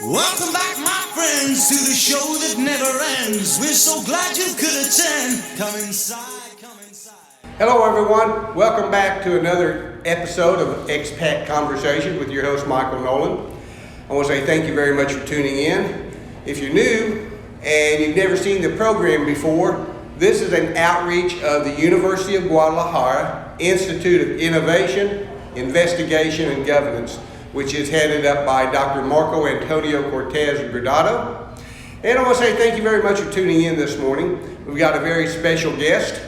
Welcome back, my friends, to the show that never ends. We're so glad you could attend. Come inside, come inside. Hello, everyone. Welcome back to another episode of Expat Conversation with your host, Michael Nolen. I want to say thank you very much for tuning in. If you're new and you've never seen the program before, this is an outreach of the University of Guadalajara Institute of Innovation, Investigation, and Governance, which is headed up by Dr. Marco Antonio Cortez Gradado. And I want to say thank you very much for tuning in this morning. We've got a very special guest.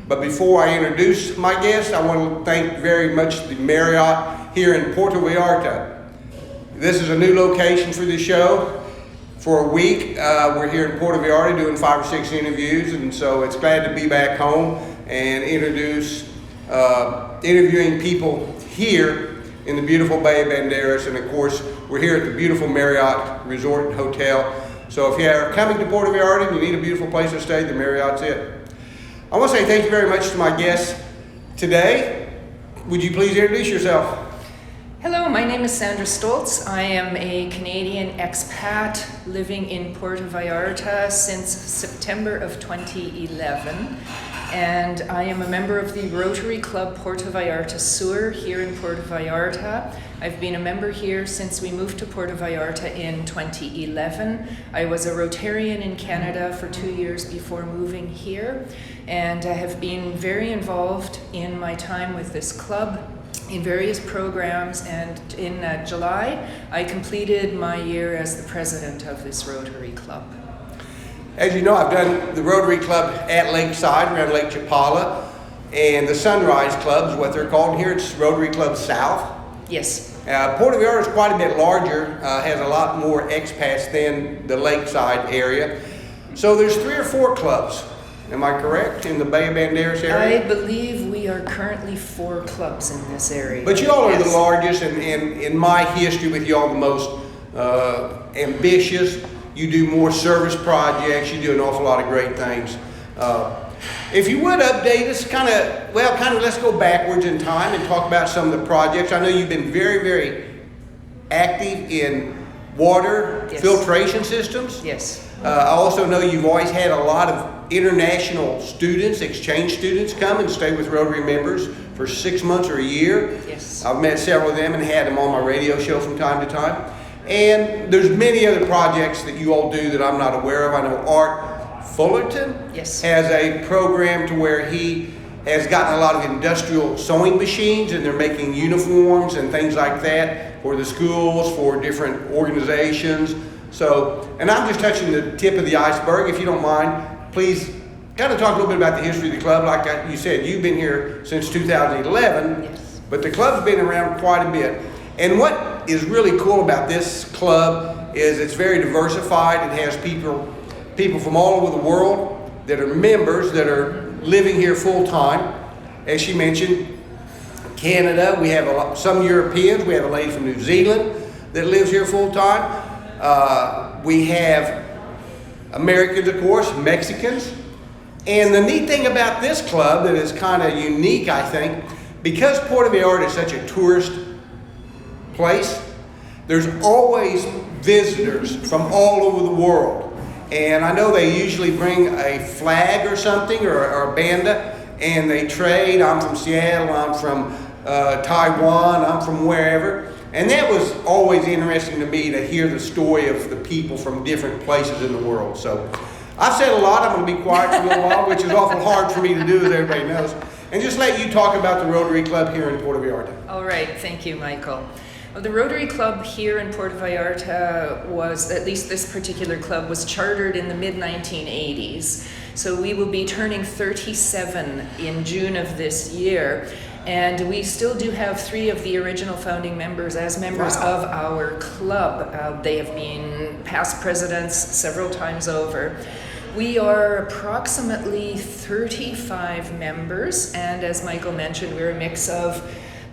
But before I introduce my guest, I want to thank very much the Marriott here in Puerto Vallarta. This is a new location for the show. For a week, we're here in Puerto Vallarta doing 5 or 6 interviews, and so it's glad to be back home and interviewing people here in the beautiful Bay of Banderas. And of course, we're here at the beautiful Marriott Resort and Hotel. So if you are coming to Puerto Vallarta and you need a beautiful place to stay, the Marriott's it. I want to say thank you very much to my guests today. Would you please introduce yourself? Hello, my name is Sandra Stoltz. I am a Canadian expat living in Puerto Vallarta since September of 2011. And I am a member of the Rotary Club Puerto Vallarta South here in Puerto Vallarta. I've been a member here since we moved to Puerto Vallarta in 2011. I was a Rotarian in Canada for 2 years before moving here, and I have been very involved in my time with this club in various programs, and in July I completed my year as the president of this Rotary Club. As you know, I've done the Rotary Club at Lakeside, around Lake Chapala, and the Sunrise Club is what they're called. Here it's Rotary Club South. Yes. Puerto Vallarta is quite a bit larger, has a lot more expats than the Lakeside area. So there's 3 or 4 clubs, am I correct, in the Bay of Banderas area? I believe we are currently 4 clubs in this area. But you all are the largest, and in my history with you all, the most ambitious. You do more service projects. You do an awful lot of great things. If you would update us, let's go backwards in time and talk about some of the projects. I know you've been very, very active in water filtration systems. Yes. I also know you've always had a lot of international students, exchange students, come and stay with Rotary members for 6 months or a year. Yes. I've met several of them and had them on my radio show from time to time. And there's many other projects that you all do that I'm not aware of. I know Art Fullerton has a program to where he has gotten a lot of industrial sewing machines, and they're making uniforms and things like that for the schools, for different organizations. So, and I'm just touching the tip of the iceberg. If you don't mind, please kind of talk a little bit about the history of the club. Like you said, you've been here since 2011, but the club's been around quite a bit. And what is really cool about this club is it's very diversified. It has people from all over the world that are members that are living here full time. As she mentioned, Canada, we have some Europeans. We have a lady from New Zealand that lives here full time. We have Americans, of course, Mexicans. And the neat thing about this club that is kind of unique, I think, because Puerto Vallarta is such a tourist place, there's always visitors from all over the world. And I know they usually bring a flag or something, or a banda, and they trade. I'm from Seattle, I'm from Taiwan, I'm from wherever. And that was always interesting to me to hear the story of the people from different places in the world. So I've said a lot. I'm going to be quiet for a little while, which is awful hard for me to do, as everybody knows. And just let you talk about the Rotary Club here in Puerto Vallarta. All right, thank you, Michael. Well, the Rotary Club here in Puerto Vallarta was, at least this particular club, was chartered in the mid-1980s. So we will be turning 37 in June of this year. And we still do have 3 of the original founding members as members of our club. They have been past presidents several times over. We are approximately 35 members, and as Michael mentioned, we're a mix of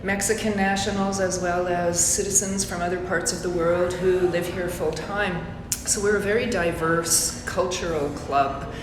Mexican nationals as well as citizens from other parts of the world who live here full time. So we're a very diverse cultural club.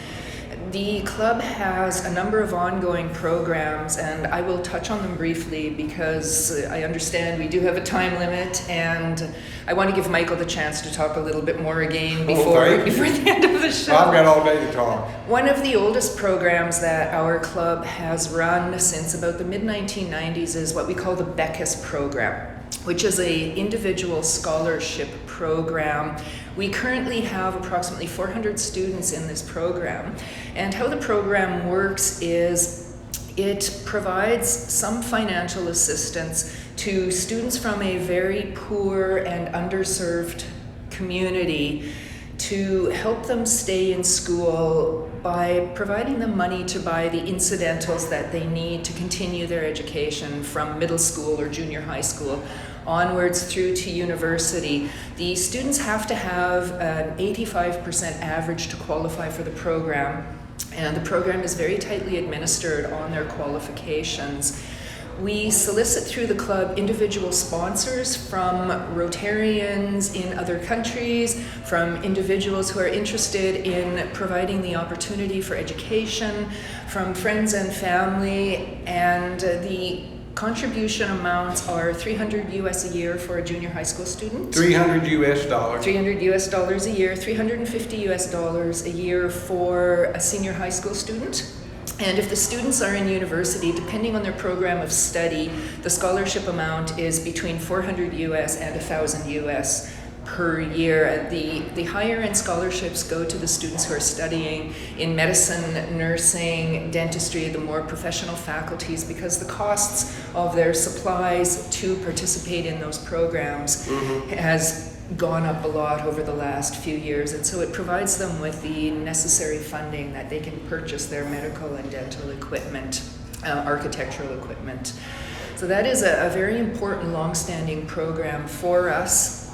The club has a number of ongoing programs, and I will touch on them briefly because I understand we do have a time limit, and I want to give Michael the chance to talk a little bit more again before the end of the show. I've got all day to talk. One of the oldest programs that our club has run since about the mid-1990s is what we call the Beckus program, which is a individual scholarship program. We currently have approximately 400 students in this program, and how the program works is it provides some financial assistance to students from a very poor and underserved community to help them stay in school by providing them money to buy the incidentals that they need to continue their education from middle school or junior high school onwards through to university. The students have to have an 85% average to qualify for the program, and the program is very tightly administered on their qualifications. We solicit through the club individual sponsors from Rotarians in other countries, from individuals who are interested in providing the opportunity for education, from friends and family, and the contribution amounts are $300 US a year for a junior high school student. $300 US. $300 US a year, $350 US a year for a senior high school student. And if the students are in university, depending on their program of study, the scholarship amount is between $400 US and $1,000 US per year. The higher end scholarships go to the students who are studying in medicine, nursing, dentistry, the more professional faculties, because the costs of their supplies to participate in those programs has gone up a lot over the last few years, and so it provides them with the necessary funding that they can purchase their medical and dental equipment, architectural equipment. So that is a very important long-standing program for us.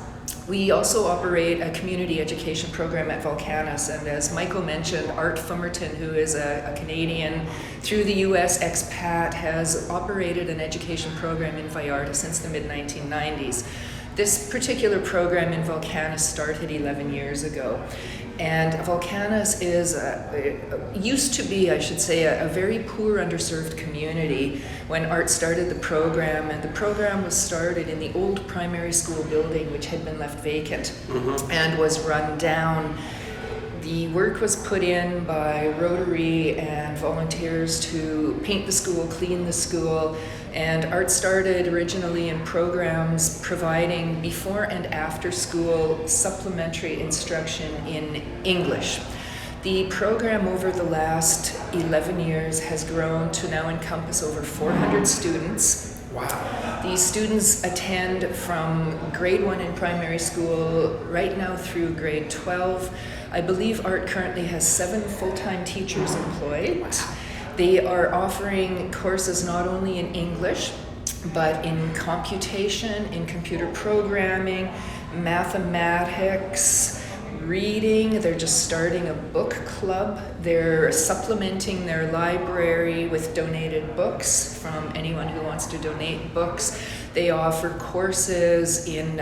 We also operate a community education program at Volcanis, and as Michael mentioned, Art Fumerton, who is a Canadian through the US Expat, has operated an education program in Vallarta since the mid-1990s. This particular program in Volcanis started 11 years ago, and Volcanis used to be, I should say, a very poor, underserved community when Art started the program, and the program was started in the old primary school building, which had been left vacant and was run down. The work was put in by Rotary and volunteers to paint the school, clean the school, and Art started originally in programs providing before and after school supplementary instruction in English. The program over the last 11 years has grown to now encompass over 400 students. Wow. These students attend from grade 1 in primary school right now through grade 12. I believe Art currently has 7 full-time teachers employed. They are offering courses not only in English, but in computation, in computer programming, mathematics, reading. They're just starting a book club. They're supplementing their library with donated books from anyone who wants to donate books. They offer courses in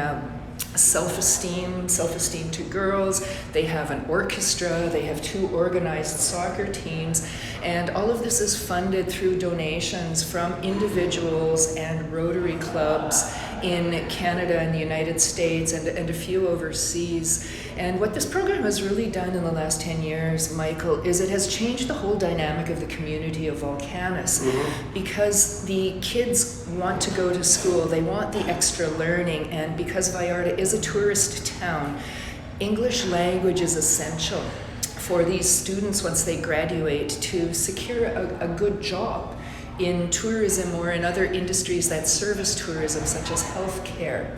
self-esteem to girls. They have an orchestra. They have 2 organized soccer teams. And all of this is funded through donations from individuals and Rotary clubs in Canada and the United States and a few overseas. And what this program has really done in the last 10 years, Michael, is it has changed the whole dynamic of the community of Volcanis, because the kids want to go to school, they want the extra learning, and because Vallarta is a tourist town, English language is essential for these students once they graduate to secure a good job in tourism or in other industries that service tourism, such as healthcare.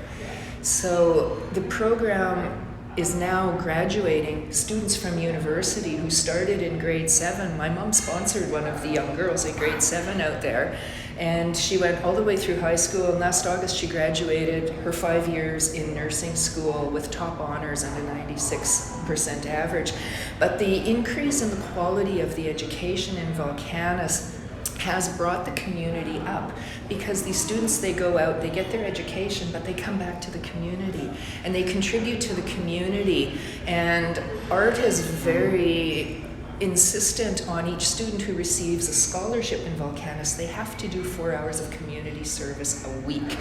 So the program is now graduating students from university who started in grade 7. My mom sponsored one of the young girls in grade 7 out there, and she went all the way through high school, and last August she graduated her 5 years in nursing school with top honors and a 96% average. But the increase in the quality of the education in Volcanis has brought the community up, because these students, they go out, they get their education, but they come back to the community and they contribute to the community. And Art has very insistent on each student who receives a scholarship in Volcanus, they have to do 4 hours of community service a week,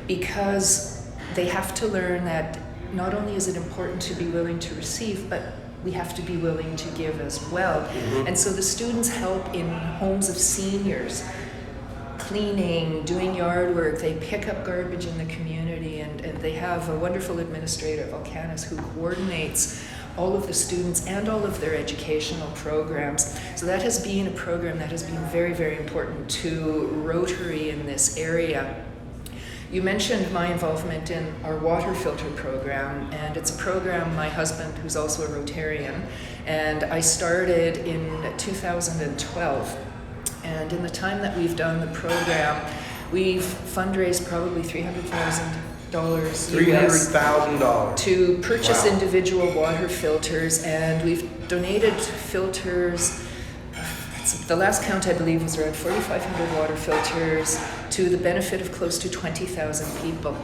because they have to learn that not only is it important to be willing to receive, but we have to be willing to give as well. Mm-hmm. And so the students help in homes of seniors, cleaning, doing yard work. They pick up garbage in the community, and they have a wonderful administrator at Volcanus who coordinates all of the students and all of their educational programs. So that has been a program that has been very, very important to Rotary in this area. You mentioned my involvement in our water filter program, and it's a program my husband, who's also a Rotarian, and I started in 2012. And in the time that we've done the program, we've fundraised probably $300,000 $300,000 to purchase Wow. individual water filters, and we've donated filters. The last count, I believe, was around 4,500 water filters to the benefit of close to 20,000 people.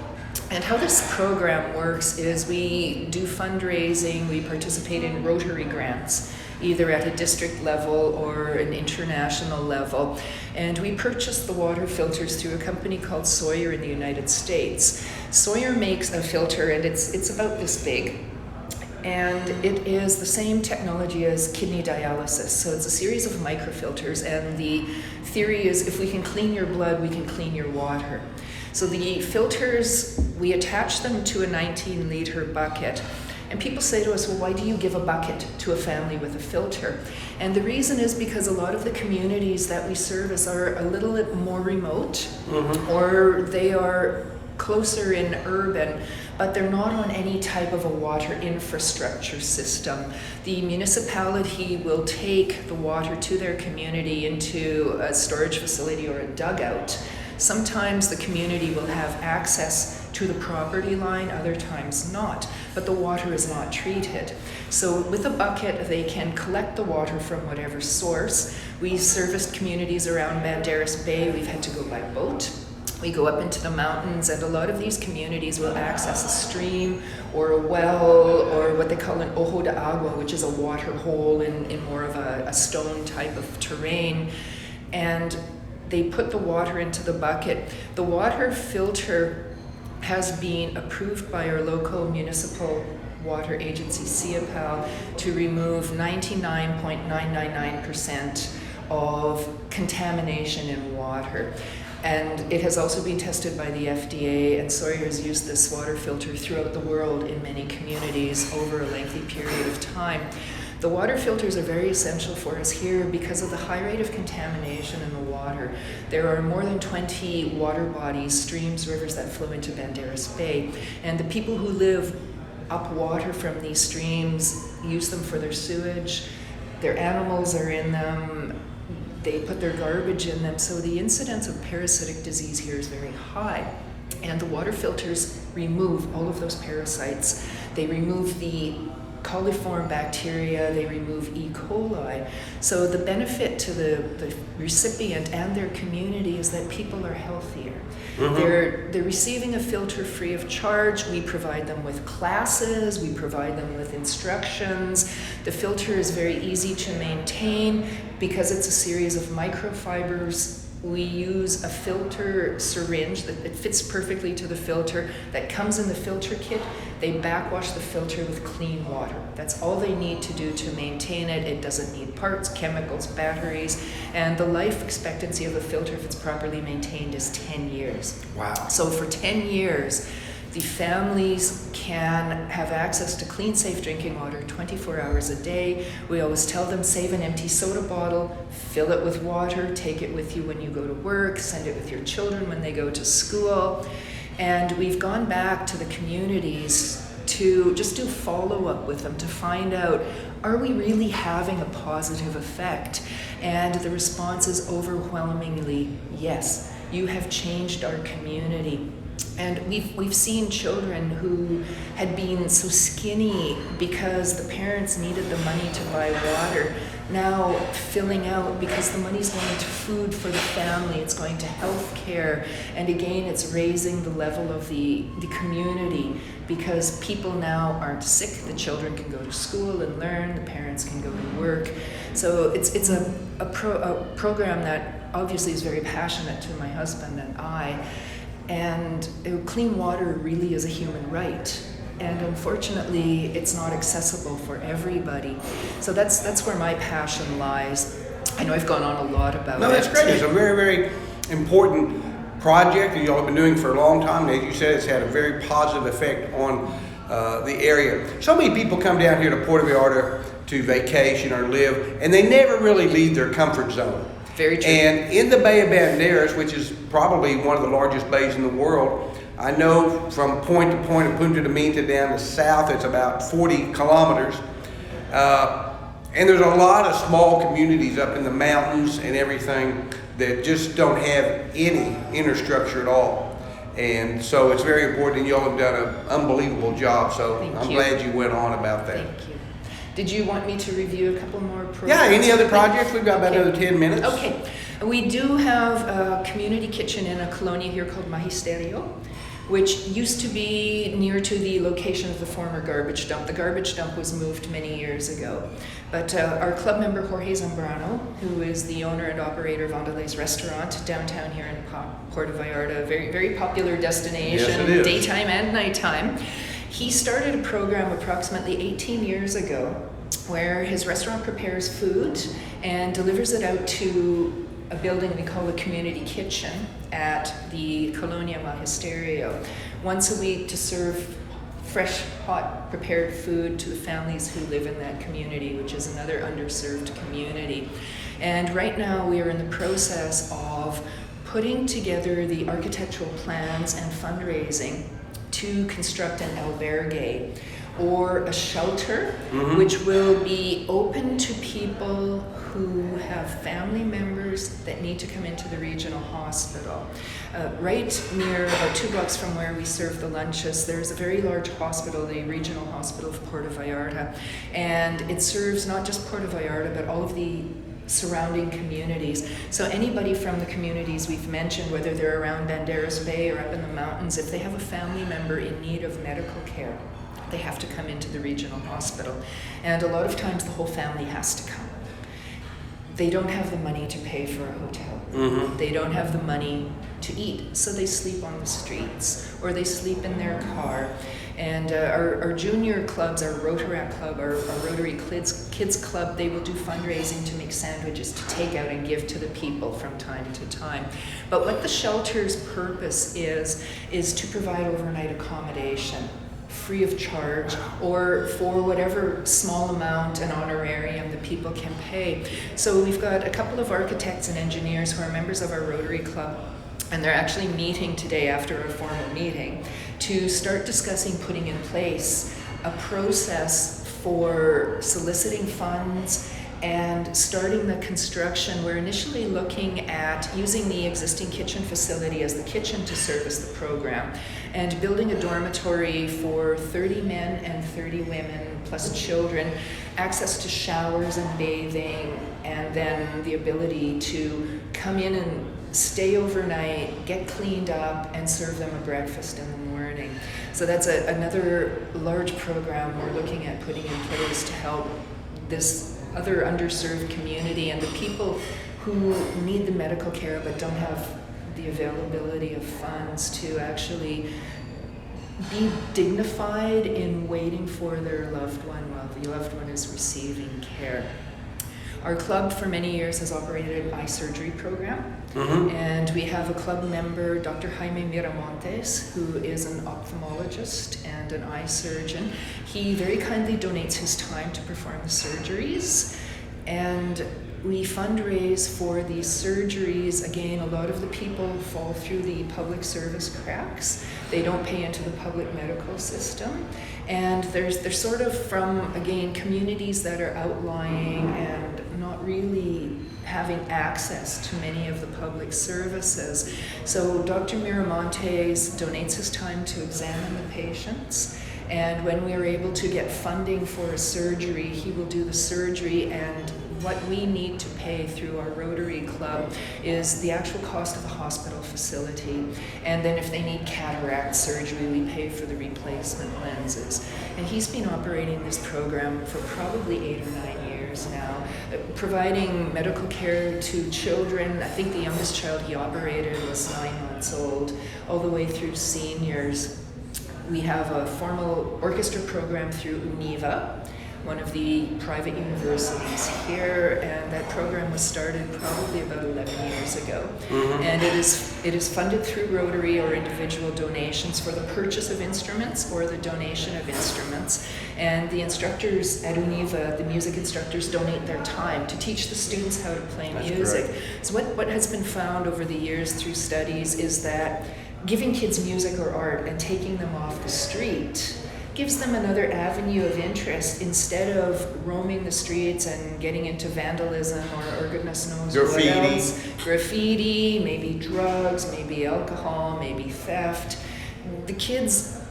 And how this program works is we do fundraising, we participate in Rotary grants, either at a district level or an international level. And we purchase the water filters through a company called Sawyer in the United States. Sawyer makes a filter, and it's about this big. And it is the same technology as kidney dialysis. So it's a series of microfilters, and the theory is if we can clean your blood, we can clean your water. So the filters, we attach them to a 19-liter bucket. And people say to us, well, why do you give a bucket to a family with a filter? And the reason is because a lot of the communities that we service are a little bit more remote, or they are closer in urban, but they're not on any type of a water infrastructure system. The municipality will take the water to their community into a storage facility or a dugout. Sometimes the community will have access to the property line, other times not, but the water is not treated. So with a bucket, they can collect the water from whatever source. We serviced communities around Banderas Bay. We've had to go by boat. We go up into the mountains, and a lot of these communities will access a stream or a well, or what they call an ojo de agua, which is a water hole in more of a stone type of terrain. And they put the water into the bucket. The water filter has been approved by our local municipal water agency, CIAPAL, to remove 99.999% of contamination in water. And it has also been tested by the FDA, and Sawyer has used this water filter throughout the world in many communities over a lengthy period of time. The water filters are very essential for us here because of the high rate of contamination in the water. There are more than 20 water bodies, streams, rivers that flow into Banderas Bay, and the people who live upwater from these streams use them for their sewage. Their animals are in them. They put their garbage in them, so the incidence of parasitic disease here is very high. And the water filters remove all of those parasites. They remove the coliform bacteria, they remove E. coli. So the benefit to the recipient and their community is that people are healthier. They're receiving a filter free of charge. We provide them with classes, we provide them with instructions. The filter is very easy to maintain because it's a series of microfibers. We use a filter syringe that it fits perfectly to the filter that comes in the filter kit. They backwash the filter with clean water. That's all they need to do to maintain it. It doesn't need parts, chemicals, batteries, and the life expectancy of a filter, if it's properly maintained, is 10 years. Wow. So for 10 years, the families can have access to clean, safe drinking water 24 hours a day. We always tell them, save an empty soda bottle, fill it with water, take it with you when you go to work, send it with your children when they go to school. And we've gone back to the communities to just do follow-up with them to find out, are we really having a positive effect? And the response is overwhelmingly yes. You have changed our community. And we've seen children who had been so skinny because the parents needed the money to buy water, now filling out because the money's going to food for the family, it's going to health care, and again it's raising the level of the community because people now aren't sick, the children can go to school and learn, the parents can go to work. So it's a program that obviously is very passionate to my husband and I. And clean water really is a human right. And unfortunately, it's not accessible for everybody. So that's where my passion lies. I know I've gone on a lot about it. No, that's great. It's a very, very important project that you all have been doing for a long time. And as you said, it's had a very positive effect on the area. So many people come down here to Puerto Vallarta to vacation or live, and they never really leave their comfort zone. Very true. And in the Bay of Banderas, which is probably one of the largest bays in the world, I know from point to point of Punta de Minta down to south, it's about 40 kilometers. And there's a lot of small communities up in the mountains and everything that just don't have any infrastructure at all. And so it's very important, and you all have done an unbelievable job. So I'm glad you went on about that. Thank you. Did you want me to review a couple more programs? Yeah, any other projects? We've got about another 10 minutes. Okay. We do have a community kitchen in a colonia here called Magisterio, which used to be near to the location of the former garbage dump. The garbage dump was moved many years ago. But our club member Jorge Zambrano, who is the owner and operator of Andale's Restaurant downtown here in Puerto Vallarta, a very, very popular destination, yes, it is. Daytime and nighttime. He started a program approximately 18 years ago where his restaurant prepares food and delivers it out to a building we call the community kitchen at the Colonia Magisterio once a week to serve fresh, hot, prepared food to the families who live in that community, which is another underserved community. And right now we are in the process of putting together the architectural plans and fundraising to construct an albergue, or a shelter, which will be open to people who have family members that need to come into the regional hospital. Right near, about 2 blocks from where we serve the lunches, there's a very large hospital, the Regional Hospital of Puerto Vallarta, and it serves not just Puerto Vallarta, but all of the surrounding communities. So anybody from the communities we've mentioned, whether they're around Banderas Bay or up in the mountains, if they have a family member in need of medical care, they have to come into the regional hospital. And a lot of times the whole family has to come. They don't have the money to pay for a hotel. They don't have the money to eat, so they sleep on the streets or they sleep in their car. And our junior clubs, our Rotary Club, our Rotary Kids Club, they will do fundraising to make sandwiches to take out and give to the people from time to time. But what the shelter's purpose is to provide overnight accommodation, free of charge, or for whatever small amount an honorarium the people can pay. So we've got a couple of architects and engineers who are members of our Rotary Club, and they're actually meeting today after a formal meeting to start discussing putting in place a process for soliciting funds and starting the construction. We're initially looking at using the existing kitchen facility as the kitchen to service the program, and building a dormitory for 30 men and 30 women plus children, access to showers and bathing, and then the ability to come in and stay overnight, get cleaned up, and serve them a breakfast in the morning. So that's another large program we're looking at putting in place to help this other underserved community and the people who need the medical care but don't have the availability of funds to actually be dignified in waiting for their loved one while the loved one is receiving care. Our club for many years has operated an eye surgery program, and we have a club member, Dr. Jaime Miramontes, who is an ophthalmologist and an eye surgeon. He very kindly donates his time to perform the surgeries, and we fundraise for these surgeries. Again, a lot of the people fall through the public service cracks. They don't pay into the public medical system. And they're sort of from, again, communities that are outlying and not really having access to many of the public services. So Dr. Miramontes donates his time to examine the patients, and when we are able to get funding for a surgery, he will do the surgery, and what we need to pay through our Rotary Club is the actual cost of the hospital facility. And then if they need cataract surgery, we pay for the replacement lenses. And he's been operating this program for probably 8 or 9 years now, providing medical care to children. I think the youngest child he operated was 9 months old, all the way through seniors. We have a formal orchestra program through UNIVA, one of the private universities here, and that program was started probably about 11 years ago. And it is funded through Rotary or individual donations for the purchase of instruments or the donation of instruments. And the instructors at UNIVA, the music instructors, donate their time to teach the students how to play music. So what has been found over the years through studies is that giving kids music or art and taking them off the street gives them another avenue of interest instead of roaming the streets and getting into vandalism or goodness knows what else. Graffiti, maybe drugs, maybe alcohol, maybe theft. The kids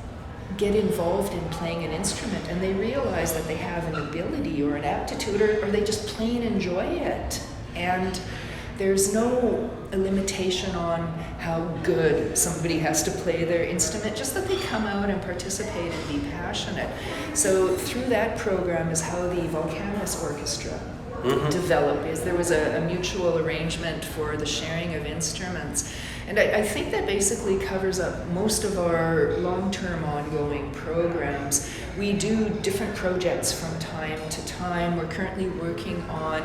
get involved in playing an instrument and they realize that they have an ability or an aptitude, or they just plain enjoy it. And there's no limitation on how good somebody has to play their instrument, just that they come out and participate and be passionate. So through that program is how the Volcanus Orchestra developed. Is there was a mutual arrangement for the sharing of instruments. And I think that basically covers up most of our long-term ongoing programs. We do different projects from time to time. We're currently working on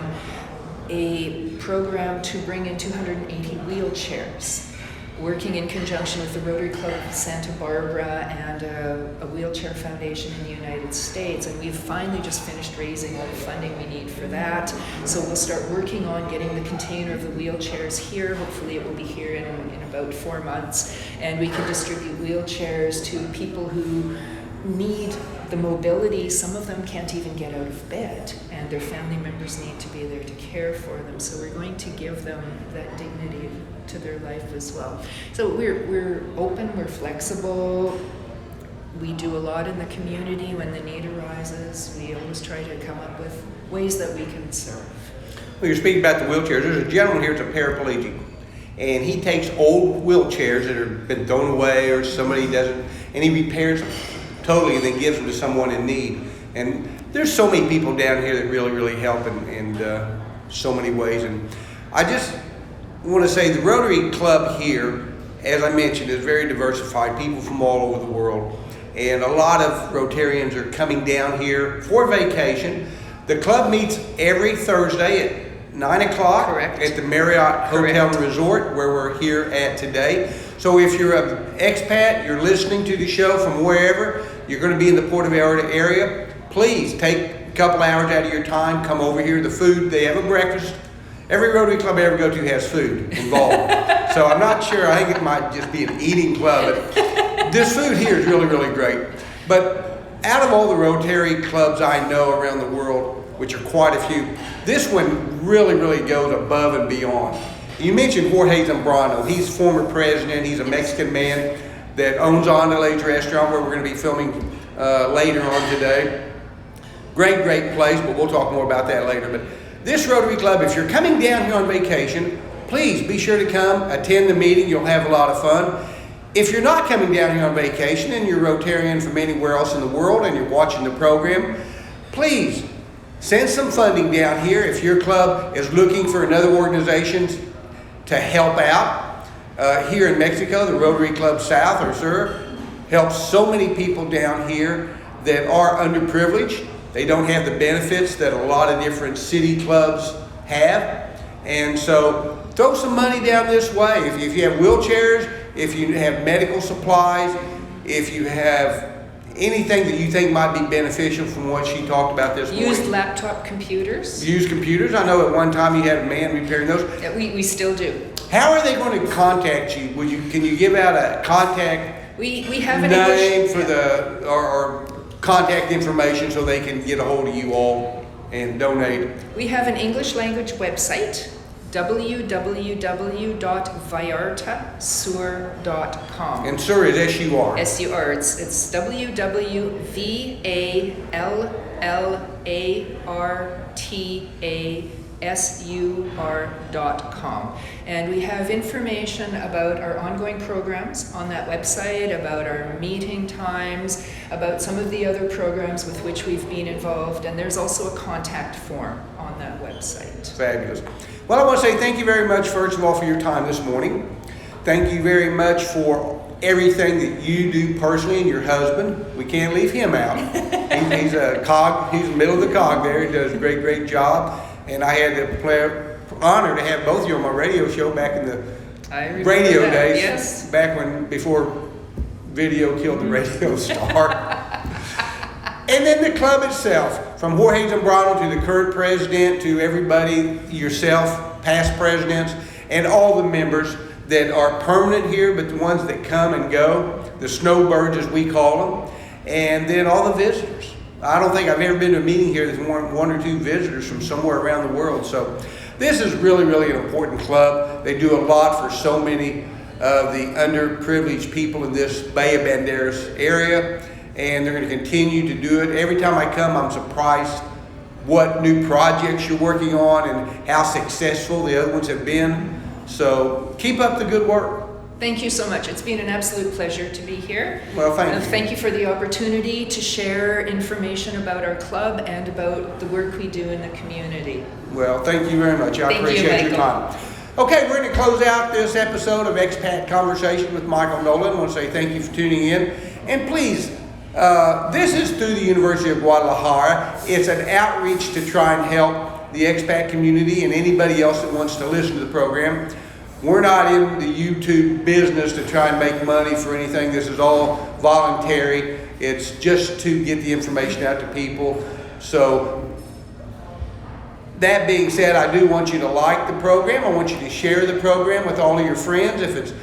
a program to bring in 280 wheelchairs, working in conjunction with the Rotary Club of Santa Barbara and a wheelchair foundation in the United States. And we've finally just finished raising all the funding we need for that. So we'll start working on getting the container of the wheelchairs here. Hopefully it will be here in about 4 months. And we can distribute wheelchairs to people who need the mobility. Some of them can't even get out of bed, and their family members need to be there to care for them. So we're going to give them that dignity to their life as well. So we're open, we're flexible. We do a lot in the community when the need arises. We always try to come up with ways that we can serve. Well, you're speaking about the wheelchairs. There's a gentleman here that's a paraplegic, and he takes old wheelchairs that have been thrown away or somebody doesn't, and he repairs them totally and then gives them to someone in need. And there's so many people down here that really help in so many ways. And I just want to say the Rotary Club here, as I mentioned, is very diversified, people from all over the world. And a lot of Rotarians are coming down here for vacation. The club meets every Thursday at 9 o'clock at the Marriott Hotel and Resort, where we're here at today. So if you're an expat, you're listening to the show from wherever, you're going to be in the Puerto Vallarta area, please take a couple hours out of your time, come over here. The food, they have a breakfast. Every Rotary Club I ever go to has food involved. So I'm not sure, I think it might just be an eating club. But this food here is really great. But out of all the Rotary clubs I know around the world, which are quite a few, this one really goes above and beyond. You mentioned Jorge Zambrano. He's former president. He's a Mexican man that owns Andale's restaurant, where we're going to be filming later on today. Great place, but we'll talk more about that later. But this Rotary Club, if you're coming down here on vacation, please be sure to come, attend the meeting. You'll have a lot of fun. If you're not coming down here on vacation and you're Rotarian from anywhere else in the world and you're watching the program, please send some funding down here. If your club is looking for another organization to help out, here in Mexico, the Rotary Club South or Sur helps so many people down here that are underprivileged. They don't have the benefits that a lot of different city clubs have. And so throw some money down this way. If you have wheelchairs, if you have medical supplies, if you have anything that you think might be beneficial from what she talked about this morning. Used laptop computers. Used computers. I know at one time you had a man repairing those. Yeah, we still do. How are they going to contact you? Can you give out a contact we have an name for the or contact information so they can get a hold of you all and donate? We have an English language website, www.vallartasur.com. And Sur is S-U-R. S-U-R. It's www.vallartasur.com. And we have information about our ongoing programs on that website, about our meeting times, about some of the other programs with which we've been involved, and there's also a contact form on that website. Fabulous. Well, I want to say thank you very much, first of all, for your time this morning. Thank you very much for everything that you do personally, and your husband. We can't leave him out. He's a cog. He's in the middle of the cog there. He does a great, great job. And I had the honor to have both of you on my radio show back in the radio days. Yes. Back before video killed the radio star. And then the club itself, from Jorge Zambrano to the current president, to everybody, yourself, past presidents, and all the members that are permanent here, but the ones that come and go, the snowbirds as we call them, and then all the visitors. I don't think I've ever been to a meeting here that's one or two visitors from somewhere around the world. So this is really, really an important club. They do a lot for so many of the underprivileged people in this Bay of Banderas area, and they're going to continue to do it. Every time I come, I'm surprised what new projects you're working on and how successful the other ones have been. So keep up the good work. Thank you so much. It's been an absolute pleasure to be here. Well, thank you. Thank you for the opportunity to share information about our club and about the work we do in the community. Well, thank you very much. I appreciate your time. Okay, we're going to close out this episode of Expat Conversation with Michael Nolen. I want to say thank you for tuning in. And please, this is through the University of Guadalajara. It's an outreach to try and help the expat community and anybody else that wants to listen to the program. We're not in the YouTube business to try and make money for anything. This is all voluntary. It's just to get the information out to people. So that being said, I do want you to like the program. I want you to share the program with all of your friends. If it's,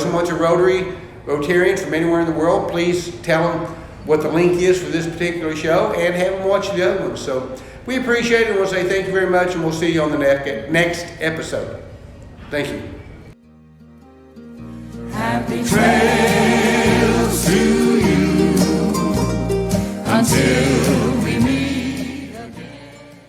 someone's a Rotarian from anywhere in the world, please tell them what the link is for this particular show and have them watch the other ones. So we appreciate it. We'll say thank you very much, and we'll see you on the next episode. Thank you. Happy trails to you until